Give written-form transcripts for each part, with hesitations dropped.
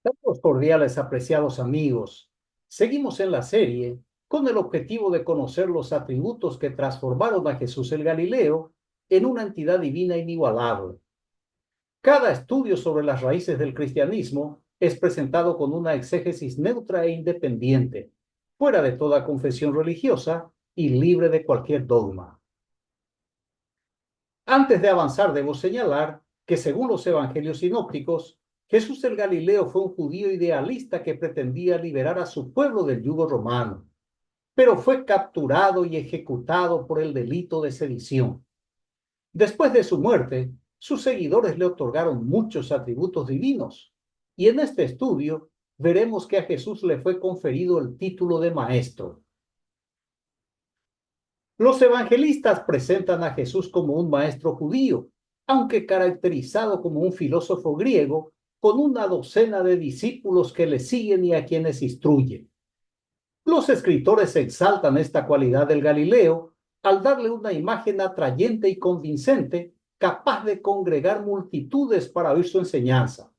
Saludos cordiales, apreciados amigos. Seguimos en la serie con el objetivo de conocer los atributos que transformaron a Jesús el Galileo en una entidad divina inigualable. Cada estudio sobre las raíces del cristianismo es presentado con una exégesis neutra e independiente, fuera de toda confesión religiosa y libre de cualquier dogma. Antes de avanzar, debo señalar que según los evangelios sinópticos, Jesús el Galileo fue un judío idealista que pretendía liberar a su pueblo del yugo romano, pero fue capturado y ejecutado por el delito de sedición. Después de su muerte, sus seguidores le otorgaron muchos atributos divinos, y en este estudio veremos que a Jesús le fue conferido el título de maestro. Los evangelistas presentan a Jesús como un maestro judío, aunque caracterizado como un filósofo griego, con una docena de discípulos que le siguen y a quienes instruye. Los escritores exaltan esta cualidad del Galileo al darle una imagen atrayente y convincente, capaz de congregar multitudes para oír su enseñanza,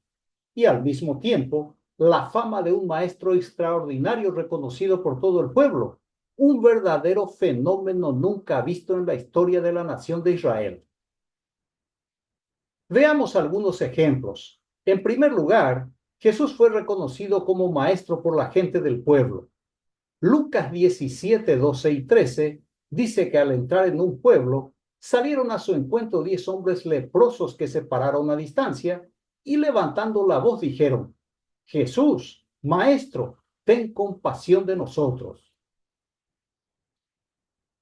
y al mismo tiempo la fama de un maestro extraordinario reconocido por todo el pueblo, un verdadero fenómeno nunca visto en la historia de la nación de Israel. Veamos algunos ejemplos. En primer lugar, Jesús fue reconocido como maestro por la gente del pueblo. Lucas 17, 12 y 13 dice que al entrar en un pueblo, salieron a su encuentro 10 hombres leprosos que se pararon a distancia y levantando la voz dijeron: Jesús, Maestro, ten compasión de nosotros.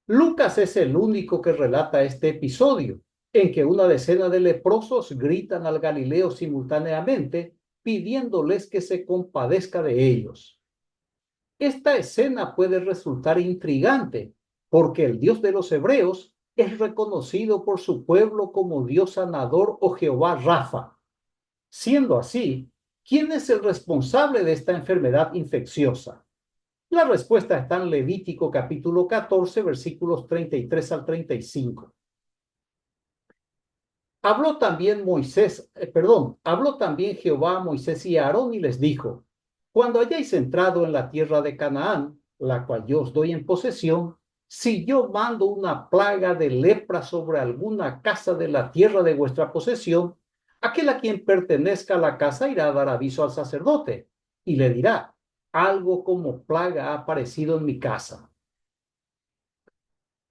Lucas es el único que relata este episodio, en que una decena de leprosos gritan al Galileo simultáneamente, pidiéndoles que se compadezca de ellos. Esta escena puede resultar intrigante, porque el Dios de los hebreos es reconocido por su pueblo como Dios sanador o Jehová Rafa. Siendo así, ¿quién es el responsable de esta enfermedad infecciosa? La respuesta está en Levítico capítulo 14, versículos 33 al 35. Habló también Jehová a Moisés y a Aarón y les dijo: Cuando hayáis entrado en la tierra de Canaán, la cual yo os doy en posesión, si yo mando una plaga de lepra sobre alguna casa de la tierra de vuestra posesión, aquel a quien pertenezca la casa irá a dar aviso al sacerdote y le dirá: algo como plaga ha aparecido en mi casa.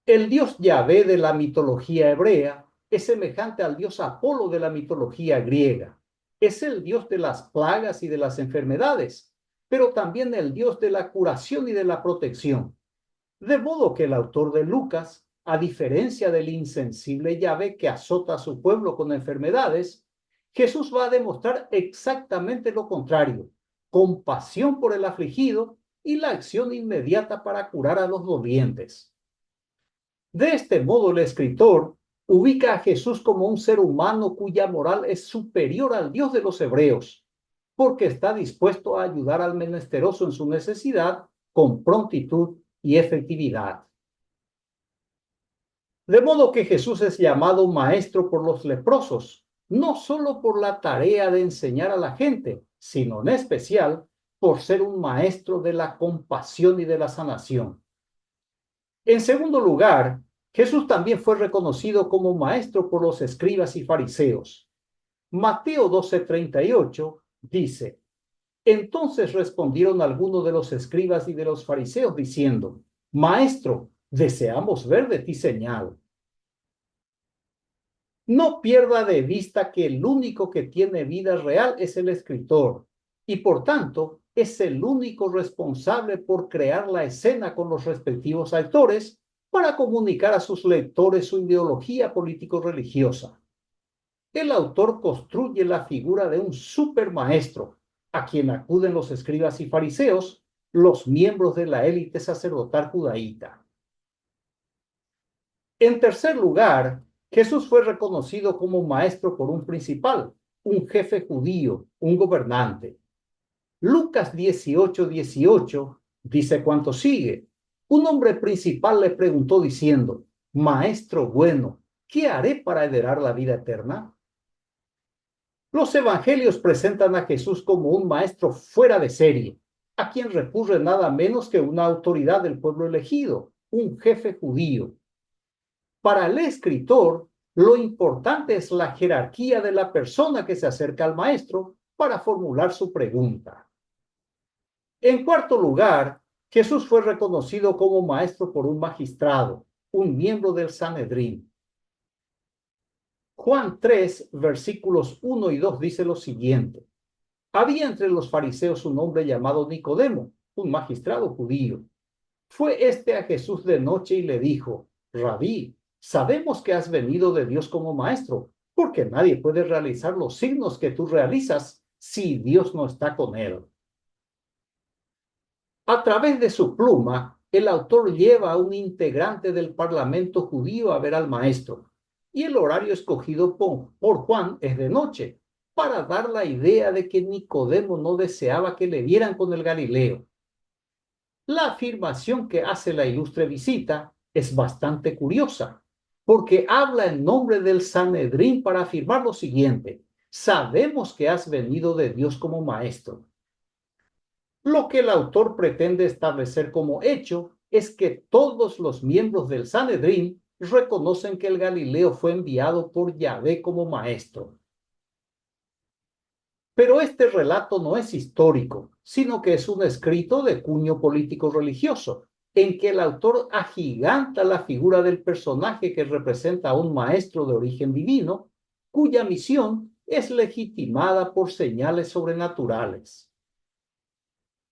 El dios Yahvé de la mitología hebrea es semejante al dios Apolo de la mitología griega. Es el dios de las plagas y de las enfermedades, pero también el dios de la curación y de la protección. De modo que el autor de Lucas, a diferencia del insensible Yahvé que azota a su pueblo con enfermedades, Jesús va a demostrar exactamente lo contrario: compasión por el afligido y la acción inmediata para curar a los dolientes. De este modo, el escritor ubica a Jesús como un ser humano cuya moral es superior al Dios de los hebreos, porque está dispuesto a ayudar al menesteroso en su necesidad con prontitud y efectividad. De modo que Jesús es llamado maestro por los leprosos, no solo por la tarea de enseñar a la gente, sino en especial por ser un maestro de la compasión y de la sanación. En segundo lugar, Jesús también fue reconocido como maestro por los escribas y fariseos. Mateo 12:38 dice: Entonces respondieron algunos de los escribas y de los fariseos diciendo: Maestro, deseamos ver de ti señal. No pierda de vista que el único que tiene vida real es el escritor, y por tanto es el único responsable por crear la escena con los respectivos actores para comunicar a sus lectores su ideología político-religiosa. El autor construye la figura de un supermaestro, a quien acuden los escribas y fariseos, los miembros de la élite sacerdotal judaíta. En tercer lugar, Jesús fue reconocido como maestro por un principal, un jefe judío, un gobernante. Lucas 18:18 dice cuanto sigue: un hombre principal le preguntó diciendo: Maestro bueno, ¿qué haré para heredar la vida eterna? Los evangelios presentan a Jesús como un maestro fuera de serie, a quien recurre nada menos que una autoridad del pueblo elegido, un jefe judío. Para el escritor, lo importante es la jerarquía de la persona que se acerca al maestro para formular su pregunta. En cuarto lugar, Jesús fue reconocido como maestro por un magistrado, un miembro del Sanedrín. Juan 3, versículos 1 y 2 dice lo siguiente. Había entre los fariseos un hombre llamado Nicodemo, un magistrado judío. Fue este a Jesús de noche y le dijo, Rabí, sabemos que has venido de Dios como maestro, porque nadie puede realizar los signos que tú realizas si Dios no está con él. A través de su pluma, el autor lleva a un integrante del parlamento judío a ver al maestro, y el horario escogido por Juan es de noche, para dar la idea de que Nicodemo no deseaba que le vieran con el Galileo. La afirmación que hace la ilustre visita es bastante curiosa, porque habla en nombre del Sanedrín para afirmar lo siguiente: sabemos que has venido de Dios como maestro. Lo que el autor pretende establecer como hecho es que todos los miembros del Sanedrín reconocen que el Galileo fue enviado por Yahvé como maestro. Pero este relato no es histórico, sino que es un escrito de cuño político-religioso, en que el autor agiganta la figura del personaje que representa a un maestro de origen divino, cuya misión es legitimada por señales sobrenaturales.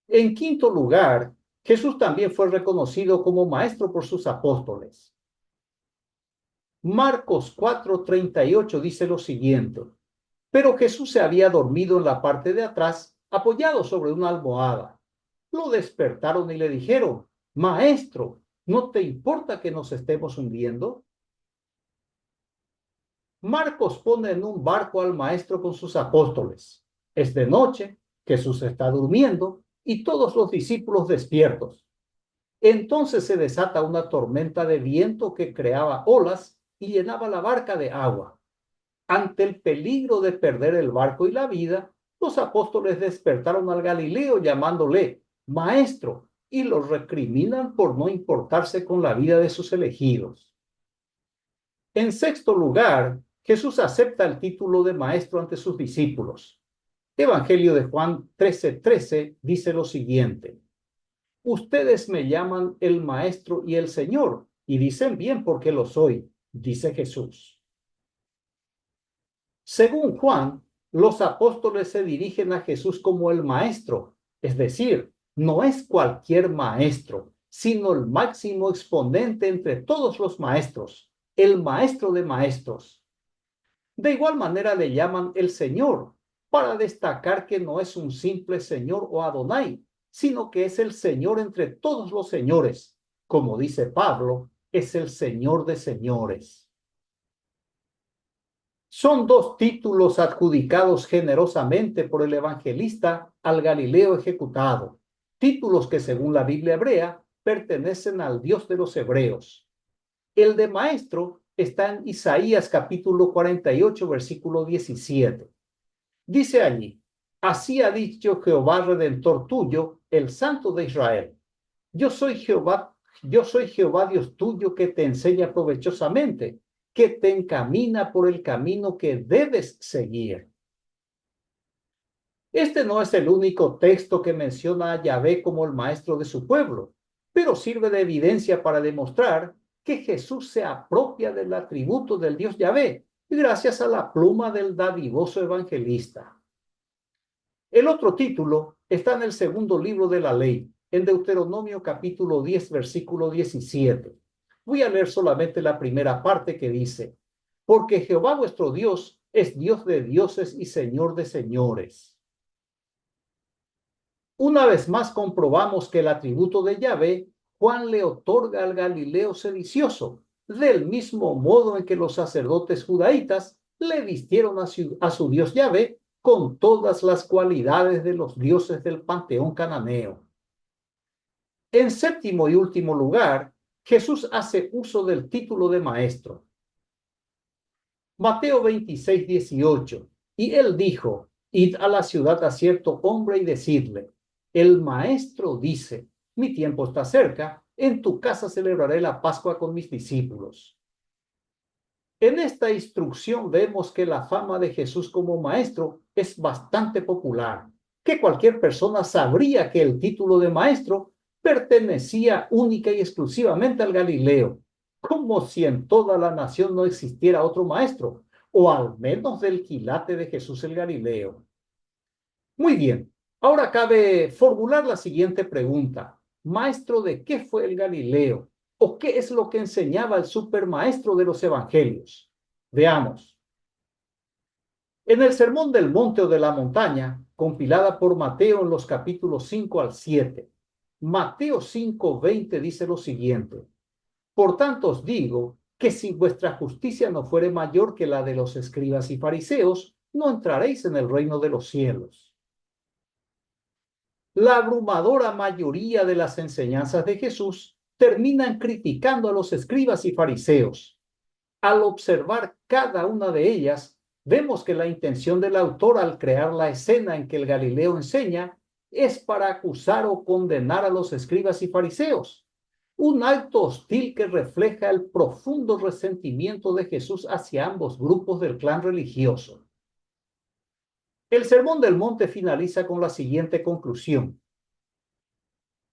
En quinto lugar, Jesús también fue reconocido como maestro por sus apóstoles. Marcos 4:38 dice lo siguiente: pero Jesús se había dormido en la parte de atrás, apoyado sobre una almohada. Lo despertaron y le dijeron, Maestro, ¿no te importa que nos estemos hundiendo? Marcos pone en un barco al maestro con sus apóstoles. Es de noche, Jesús está durmiendo y todos los discípulos despiertos. Entonces se desata una tormenta de viento que creaba olas y llenaba la barca de agua. Ante el peligro de perder el barco y la vida, los apóstoles despertaron al Galileo llamándole Maestro y lo recriminan por no importarse con la vida de sus elegidos. En sexto lugar, Jesús acepta el título de maestro ante sus discípulos. Evangelio de Juan 13:13 dice lo siguiente: ustedes me llaman el Maestro y el Señor, y dicen bien porque lo soy, dice Jesús. Según Juan, los apóstoles se dirigen a Jesús como el Maestro, es decir, no es cualquier maestro, sino el máximo exponente entre todos los maestros, el Maestro de maestros. De igual manera le llaman el Señor, para destacar que no es un simple Señor o Adonai, sino que es el Señor entre todos los señores. Como dice Pablo, es el Señor de señores. Son dos títulos adjudicados generosamente por el evangelista al Galileo ejecutado, títulos que según la Biblia hebrea pertenecen al Dios de los hebreos. El de maestro está en Isaías capítulo 48, versículo 17. Dice allí, así ha dicho Jehová Redentor tuyo, el Santo de Israel. Yo soy Jehová Dios tuyo que te enseña provechosamente, que te encamina por el camino que debes seguir. Este no es el único texto que menciona a Yahvé como el maestro de su pueblo, pero sirve de evidencia para demostrar que Jesús se apropia del atributo del Dios Yahvé, gracias a la pluma del dadivoso evangelista. El otro título está en el segundo libro de la ley, en Deuteronomio capítulo 10, versículo 17. Voy a leer solamente la primera parte que dice, porque Jehová vuestro Dios es Dios de dioses y Señor de señores. Una vez más comprobamos que el atributo de Yahvé, Juan le otorga al Galileo sedicioso, del mismo modo en que los sacerdotes judaítas le vistieron a su Dios Yahvé con todas las cualidades de los dioses del panteón cananeo. En séptimo y último lugar, Jesús hace uso del título de maestro. Mateo 26:18 Y él dijo, id a la ciudad a cierto hombre y decidle, el maestro dice, mi tiempo está cerca, en tu casa celebraré la Pascua con mis discípulos. En esta instrucción vemos que la fama de Jesús como maestro es bastante popular, que cualquier persona sabría que el título de maestro pertenecía única y exclusivamente al Galileo, como si en toda la nación no existiera otro maestro, o al menos del quilate de Jesús el Galileo. Muy bien, ahora cabe formular la siguiente pregunta. ¿Maestro de qué fue el Galileo? ¿O qué es lo que enseñaba el supermaestro de los evangelios? Veamos. En el Sermón del Monte o de la Montaña, compilada por Mateo en los capítulos 5 al 7, Mateo 5:20 dice lo siguiente: Por tanto os digo que si vuestra justicia no fuere mayor que la de los escribas y fariseos, no entraréis en el reino de los cielos. La abrumadora mayoría de las enseñanzas de Jesús terminan criticando a los escribas y fariseos. Al observar cada una de ellas, vemos que la intención del autor al crear la escena en que el Galileo enseña es para acusar o condenar a los escribas y fariseos. Un acto hostil que refleja el profundo resentimiento de Jesús hacia ambos grupos del clan religioso. El Sermón del Monte finaliza con la siguiente conclusión.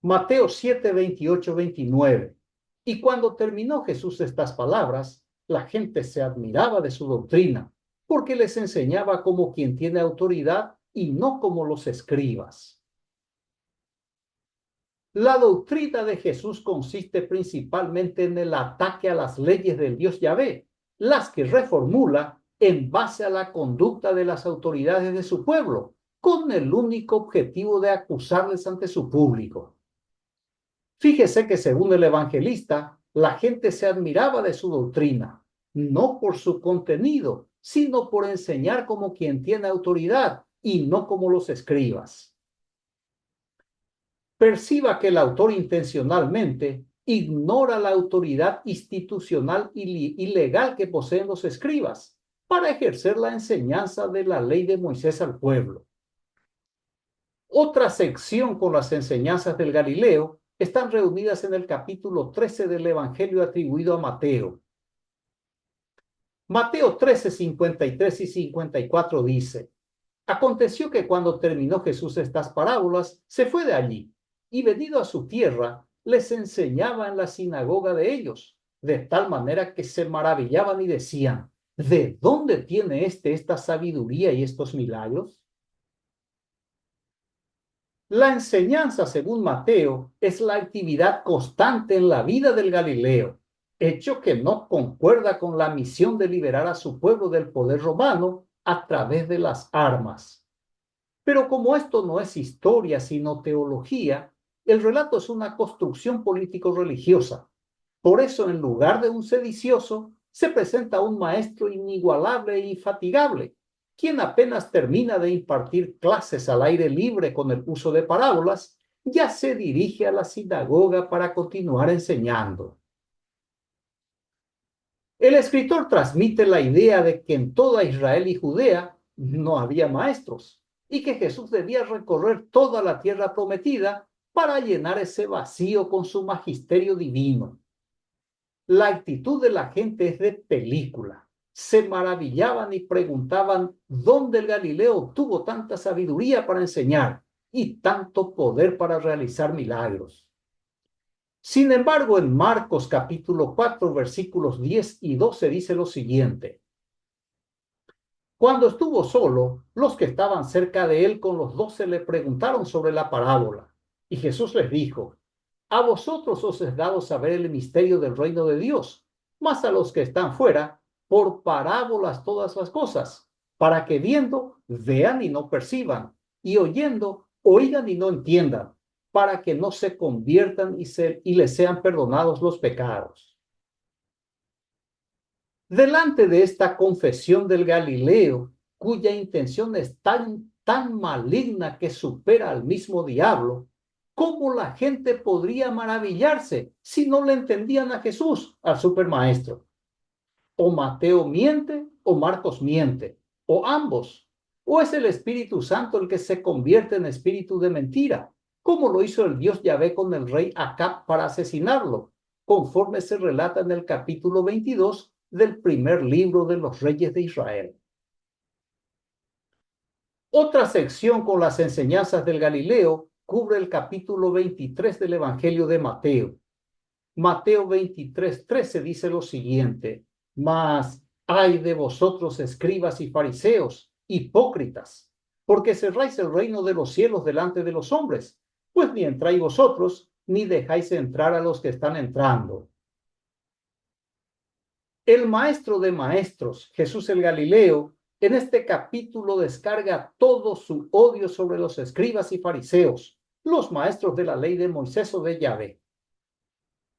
Mateo 7, 28, 29. Y cuando terminó Jesús estas palabras, la gente se admiraba de su doctrina, porque les enseñaba como quien tiene autoridad y no como los escribas. La doctrina de Jesús consiste principalmente en el ataque a las leyes del Dios Yahvé, las que reformula en base a la conducta de las autoridades de su pueblo, con el único objetivo de acusarles ante su público. Fíjese que según el evangelista, la gente se admiraba de su doctrina, no por su contenido, sino por enseñar como quien tiene autoridad y no como los escribas. Perciba que el autor intencionalmente ignora la autoridad institucional y legal que poseen los escribas para ejercer la enseñanza de la ley de Moisés al pueblo. Otra sección con las enseñanzas del Galileo están reunidas en el capítulo 13 del Evangelio atribuido a Mateo. Mateo 13, 53 y 54 dice: Aconteció que cuando terminó Jesús estas parábolas, se fue de allí, y venido a su tierra, les enseñaba en la sinagoga de ellos, de tal manera que se maravillaban y decían: ¿De dónde tiene esta sabiduría y estos milagros? La enseñanza, según Mateo, es la actividad constante en la vida del Galileo, hecho que no concuerda con la misión de liberar a su pueblo del poder romano a través de las armas. Pero como esto no es historia, sino teología, el relato es una construcción político-religiosa. Por eso, en lugar de un sedicioso, se presenta un maestro inigualable e infatigable, quien apenas termina de impartir clases al aire libre con el uso de parábolas, ya se dirige a la sinagoga para continuar enseñando. El escritor transmite la idea de que en toda Israel y Judea no había maestros y que Jesús debía recorrer toda la tierra prometida para llenar ese vacío con su magisterio divino. La actitud de la gente es de película. Se maravillaban y preguntaban dónde el Galileo obtuvo tanta sabiduría para enseñar y tanto poder para realizar milagros. Sin embargo, en Marcos capítulo 4, versículos 10 y 12 dice lo siguiente: Cuando estuvo solo, los que estaban cerca de él con los 12 le preguntaron sobre la parábola, y Jesús les dijo: A vosotros os es dado saber el misterio del reino de Dios, mas a los que están fuera, por parábolas todas las cosas, para que viendo, vean y no perciban, y oyendo, oigan y no entiendan, para que no se conviertan y les sean perdonados los pecados. Delante de esta confesión del Galileo, cuya intención es tan maligna que supera al mismo diablo, ¿cómo la gente podría maravillarse si no le entendían a Jesús, al supermaestro? O Mateo miente o Marcos miente, o ambos, ¿O es el Espíritu Santo el que se convierte en espíritu de mentira, como lo hizo el Dios Yahvé con el rey Acab para asesinarlo, conforme se relata en el capítulo 22 del primer libro de los Reyes de Israel? Otra sección con las enseñanzas del Galileo cubre el capítulo 23 del Evangelio de Mateo. Mateo 23:13 dice lo siguiente: Mas ay de vosotros, escribas y fariseos, hipócritas, porque cerráis el reino de los cielos delante de los hombres, pues ni entráis vosotros, ni dejáis entrar a los que están entrando. El maestro de maestros, Jesús el Galileo, en este capítulo descarga todo su odio sobre los escribas y fariseos, los maestros de la ley de Moisés o de Yahvé.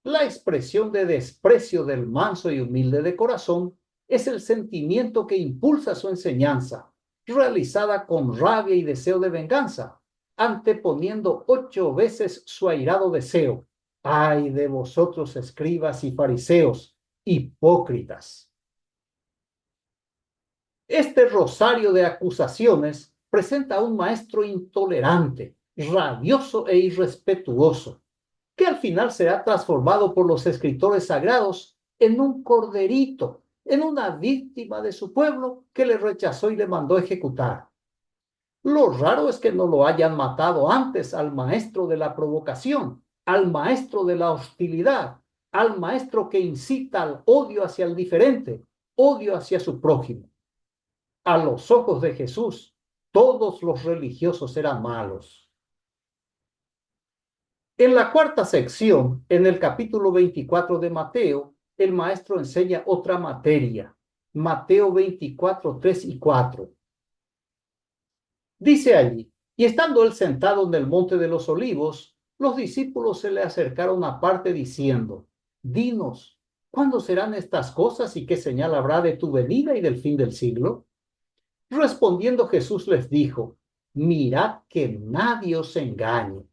La expresión de desprecio del manso y humilde de corazón es el sentimiento que impulsa su enseñanza, realizada con rabia y deseo de venganza, anteponiendo 8 veces su airado deseo. ¡Ay de vosotros, escribas y fariseos, hipócritas! Este rosario de acusaciones presenta a un maestro intolerante, rabioso e irrespetuoso, que al final será transformado por los escritores sagrados en un corderito, en una víctima de su pueblo que le rechazó y le mandó ejecutar. Lo raro es que no lo hayan matado antes al maestro de la provocación, al maestro de la hostilidad, al maestro que incita al odio hacia el diferente, odio hacia su prójimo. A los ojos de Jesús, todos los religiosos eran malos. En la cuarta sección, en el capítulo 24 de Mateo, el maestro enseña otra materia. Mateo 24, 3 y 4. Dice allí: y estando él sentado en el monte de los olivos, los discípulos se le acercaron aparte diciendo: Dinos, ¿cuándo serán estas cosas y qué señal habrá de tu venida y del fin del siglo? Respondiendo Jesús les dijo: mirad que nadie os engañe.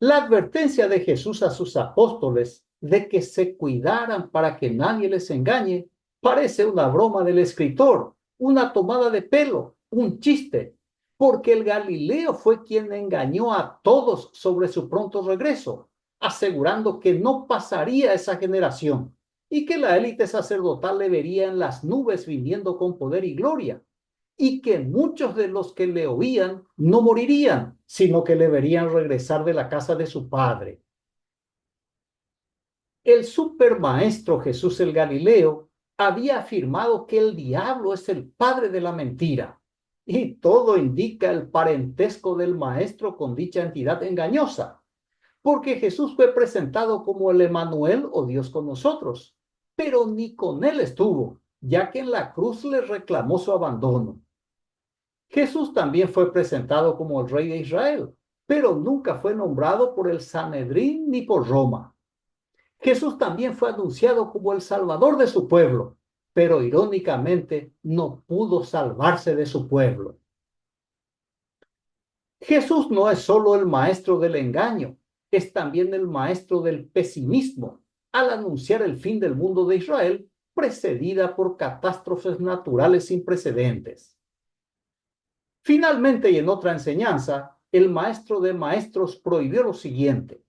La advertencia de Jesús a sus apóstoles de que se cuidaran para que nadie les engañe parece una broma del escritor, una tomada de pelo, un chiste, porque el Galileo fue quien engañó a todos sobre su pronto regreso, asegurando que no pasaría esa generación y que la élite sacerdotal le vería en las nubes viniendo con poder y gloria, y que muchos de los que le oían no morirían, sino que le verían regresar de la casa de su padre. El supermaestro Jesús el Galileo había afirmado que el diablo es el padre de la mentira, y todo indica el parentesco del maestro con dicha entidad engañosa, porque Jesús fue presentado como el Emanuel o Dios con nosotros, pero ni con él estuvo, ya que en la cruz le reclamó su abandono. Jesús también fue presentado como el rey de Israel, pero nunca fue nombrado por el Sanedrín ni por Roma. Jesús también fue anunciado como el Salvador de su pueblo, pero irónicamente no pudo salvarse de su pueblo. Jesús no es solo el maestro del engaño, es también el maestro del pesimismo, al anunciar el fin del mundo de Israel, precedida por catástrofes naturales sin precedentes. Finalmente, y en otra enseñanza, el maestro de maestros prohibió lo siguiente.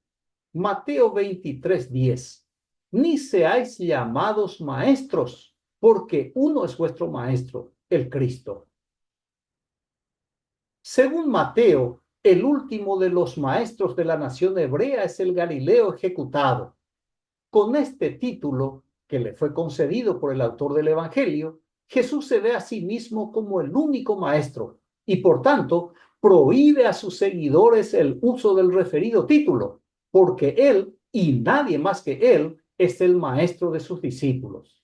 Mateo 23:10. Ni seáis llamados maestros, porque uno es vuestro maestro, el Cristo. Según Mateo, el último de los maestros de la nación hebrea es el Galileo ejecutado. Con este título, que le fue concedido por el autor del Evangelio, Jesús se ve a sí mismo como el único maestro y, por tanto, prohíbe a sus seguidores el uso del referido título, porque él, y nadie más que él, es el maestro de sus discípulos.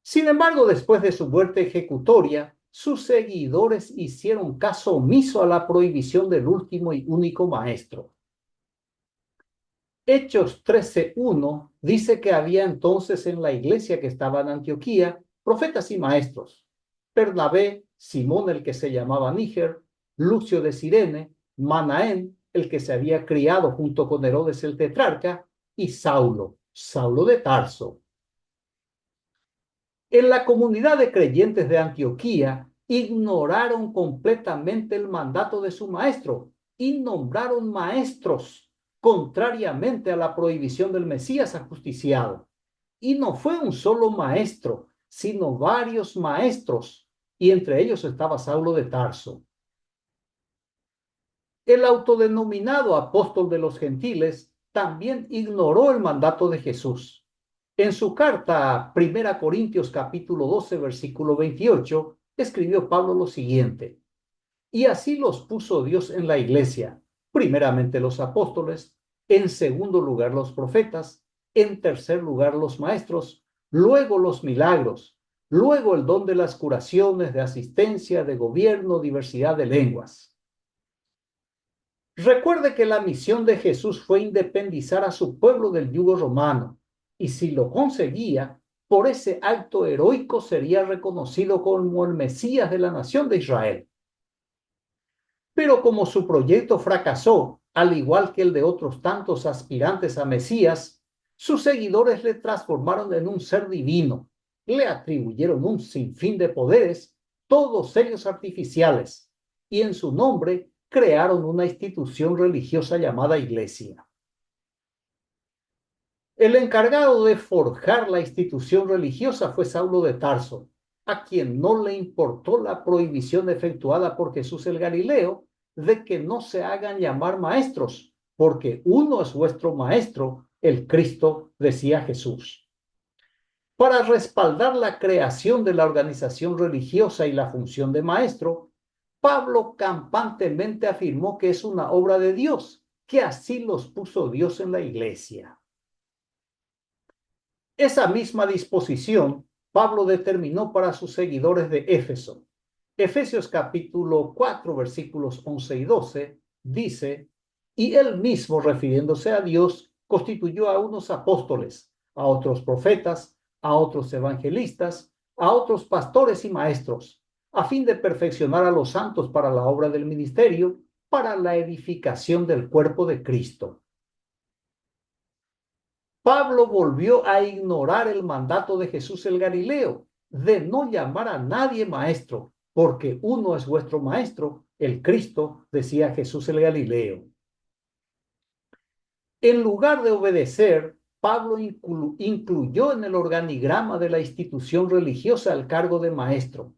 Sin embargo, después de su muerte ejecutoria, sus seguidores hicieron caso omiso a la prohibición del último y único maestro. Hechos 13:1 dice que había entonces en la iglesia que estaba en Antioquía profetas y maestros: Bernabé, Simón el que se llamaba Níger, Lucio de Cirene, Manaén, el que se había criado junto con Herodes el tetrarca, y Saulo, Saulo de Tarso. En la comunidad de creyentes de Antioquía, ignoraron completamente el mandato de su maestro y nombraron maestros, contrariamente a la prohibición del Mesías ajusticiado. Y no fue un solo maestro, sino varios maestros, y entre ellos estaba Saulo de Tarso. El autodenominado apóstol de los gentiles también ignoró el mandato de Jesús. En su carta a 1 Corintios capítulo 12, versículo 28, escribió Pablo lo siguiente: y así los puso Dios en la iglesia, primeramente los apóstoles, en segundo lugar los profetas, en tercer lugar los maestros, luego los milagros, luego el don de las curaciones, de asistencia, de gobierno, diversidad de lenguas. Recuerde que la misión de Jesús fue independizar a su pueblo del yugo romano, y si lo conseguía, por ese acto heroico sería reconocido como el Mesías de la nación de Israel. Pero como su proyecto fracasó, al igual que el de otros tantos aspirantes a Mesías, sus seguidores le transformaron en un ser divino, le atribuyeron un sinfín de poderes, todos ellos artificiales, y en su nombre crearon una institución religiosa llamada Iglesia. El encargado de forjar la institución religiosa fue Saulo de Tarso, a quien no le importó la prohibición efectuada por Jesús el Galileo de que no se hagan llamar maestros, porque uno es vuestro maestro, el Cristo, decía Jesús. Para respaldar la creación de la organización religiosa y la función de maestro, Pablo campantemente afirmó que es una obra de Dios, que así los puso Dios en la iglesia. Esa misma disposición Pablo determinó para sus seguidores de Éfeso. Efesios capítulo 4, versículos 11 y 12, dice: y él mismo, refiriéndose a Dios, constituyó a unos apóstoles, a otros profetas, a otros evangelistas, a otros pastores y maestros, a fin de perfeccionar a los santos para la obra del ministerio, para la edificación del cuerpo de Cristo. Pablo volvió a ignorar el mandato de Jesús el Galileo de no llamar a nadie maestro, porque uno es vuestro maestro, el Cristo, decía Jesús el Galileo. En lugar de obedecer, Pablo incluyó en el organigrama de la institución religiosa el cargo de maestro,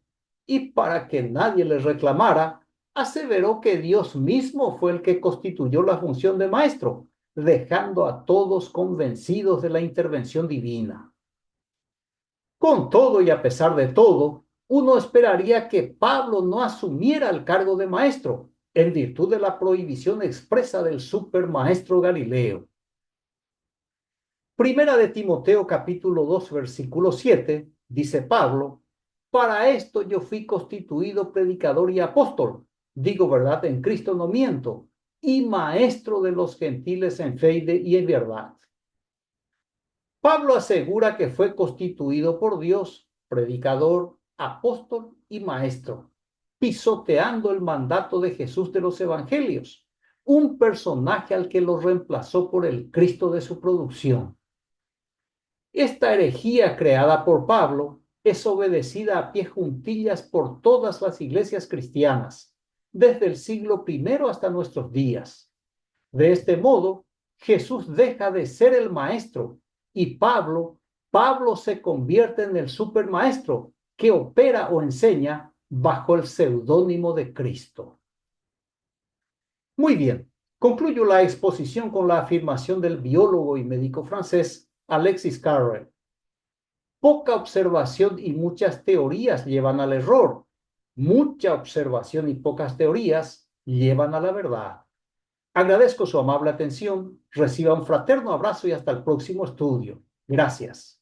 y para que nadie le reclamara, aseveró que Dios mismo fue el que constituyó la función de maestro, dejando a todos convencidos de la intervención divina. Con todo y a pesar de todo, uno esperaría que Pablo no asumiera el cargo de maestro, en virtud de la prohibición expresa del supermaestro Galileo. Primera de Timoteo capítulo 2 versículo 7, dice Pablo: para esto yo fui constituido predicador y apóstol, digo verdad en Cristo no miento, y maestro de los gentiles en fe y en verdad. Pablo asegura que fue constituido por Dios predicador, apóstol y maestro, pisoteando el mandato de Jesús de los evangelios, un personaje al que lo reemplazó por el Cristo de su producción. Esta herejía creada por Pablo es obedecida a pie juntillas por todas las iglesias cristianas, desde el siglo I hasta nuestros días. De este modo, Jesús deja de ser el maestro y Pablo se convierte en el supermaestro que opera o enseña bajo el seudónimo de Cristo. Muy bien, concluyo la exposición con la afirmación del biólogo y médico francés Alexis Carrel: poca observación y muchas teorías llevan al error. Mucha observación y pocas teorías llevan a la verdad. Agradezco su amable atención, reciba un fraterno abrazo y hasta el próximo estudio. Gracias.